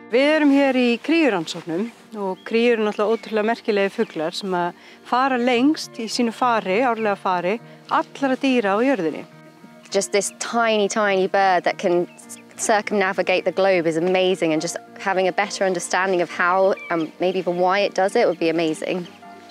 Við erum hér í kríurannsóknum og kríur eru náttúrulega ótrúlega merkilegi fuglar sem að fara lengst í sínu fari, árlega fari, allra dýra á jörðinni. Just this tiny bird that can circumnavigate the globe is amazing, and just having a better understanding of how and maybe even why it does it would be amazing.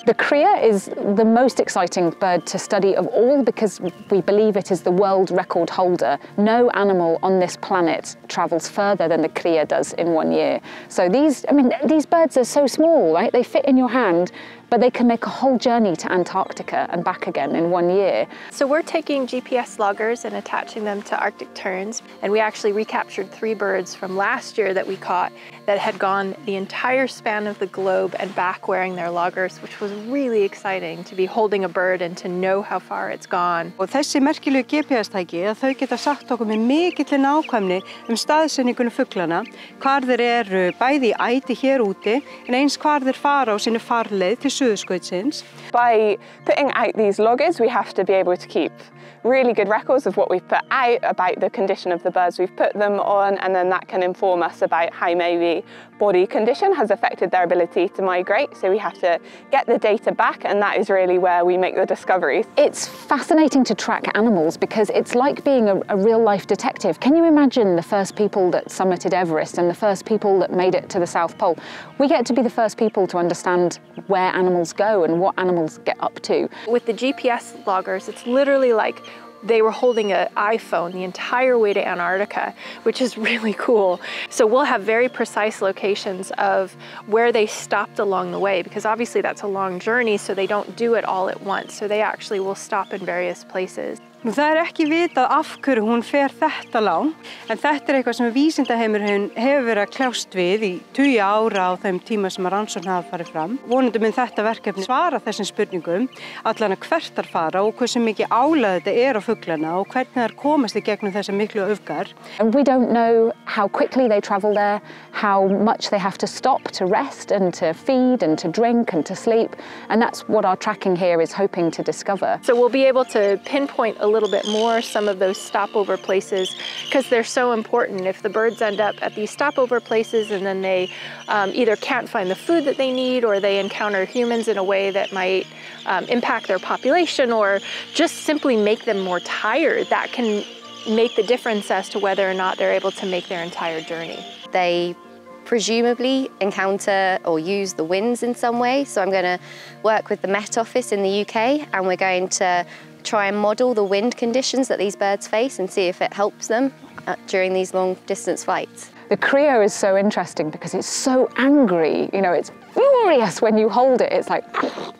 The kria is the most exciting bird to study of all because we believe it is the world record holder. No animal on this planet travels further than the kria does in 1 year. So these birds are so small, right? They fit in your hand, but they can make a whole journey to Antarctica and back again in 1 year. So we're taking GPS loggers and attaching them to Arctic terns, and we actually recaptured 3 birds from last year that we caught that had gone the entire span of the globe and back wearing their loggers, which was really exciting to be holding a bird and to know how far it's gone. Og þessi merkilegu GPS-tæki, þau geta sagt okkur með mikilli nákvæmni staðsetningunum fuglana, hvar þeir eru bæði í æti hér úti, en eins hvar þeir fara á sinni farleið til suðurskautsins. By putting out these loggers, we have to be able to keep really good records of what we've put out, about the condition of the birds we've put them on, and then that can inform us about how maybe body condition has affected their ability to migrate. So we have to get the data back, and that is really where we make the discoveries. It's fascinating to track animals because it's like being a real-life detective. Can you imagine the first people that summited Everest and the first people that made it to the South Pole? We get to be the first people to understand where animals go and what animals get up to. With the GPS loggers, it's literally like they were holding an iPhone the entire way to Antarctica, which is really cool. So we'll have very precise locations of where they stopped along the way, because obviously that's a long journey, so they don't do it all at once. So they actually will stop in various places. Nú það ekki vitað af hverju hún fer þetta lang, en þetta eitthvað sem vísindaheimurinn hefur verið að kljást við í 20 ára á þeim tíma sem rannsókn hafa farið fram. Vonandi mun þetta verkefni svara þessum spurningum, allan að hvert þær fara og hversu mikið álag þetta á fuglana og hvernig þær komast í gegnum þessa miklu öfgar. And we don't know how quickly they travel there, how much they have to stop to rest and to feed and to drink and to sleep, and that's what our tracking here is hoping to discover. So we'll be able to pinpoint a little bit more some of those stopover places because they're so important. If the birds end up at these stopover places and then they either can't find the food that they need, or they encounter humans in a way that might impact their population or just simply make them more tired, that can make the difference as to whether or not they're able to make their entire journey. They presumably encounter or use the winds in some way. So I'm going to work with the Met Office in the UK, and we're going to try and model the wind conditions that these birds face and see if it helps them during these long distance flights. The kria is so interesting because it's so angry. You know, it's furious when you hold it. It's like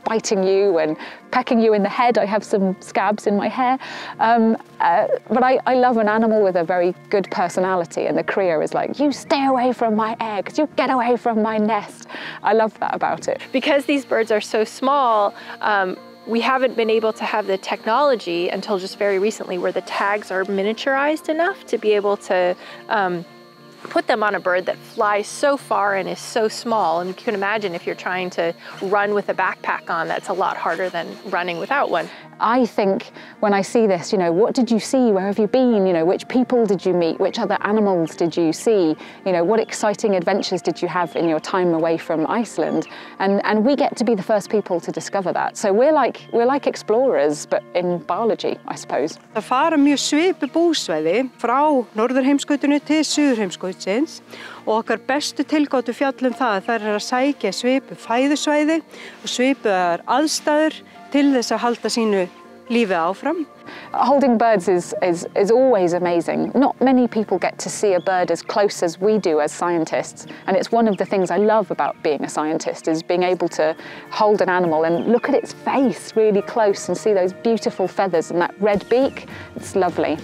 biting you and pecking you in the head. I have some scabs in my hair. But I love an animal with a very good personality, and the kria is like, you stay away from my eggs, you get away from my nest. I love that about it. Because these birds are so small, we haven't been able to have the technology until just very recently where the tags are miniaturized enough to be able to put them on a bird that flies so far and is so small. And you can imagine if you're trying to run with a backpack on, that's a lot harder than running without one. I think when I see this, you know, what did you see? Where have you been? You know, which people did you meet? Which other animals did you see? You know, what exciting adventures did you have in your time away from Iceland? And we get to be the first people to discover that. So we're like explorers, but in biology, I suppose. Það fara mjög svipuð búsvæði frá norðurheimskautinu til suðurheimskautsins og okkar bestu tilgátu fjalla það að þær eru að sækja svipuð fæðusvæði og svipuðar aðstæður til þess að halda sínu lífi áfram. Holding birds is always amazing. Not many people get to see a bird as close as we do as scientists, and it's one of the things I love about being a scientist, is being able to hold an animal and look at its face really close and see those beautiful feathers and that red beak. It's lovely.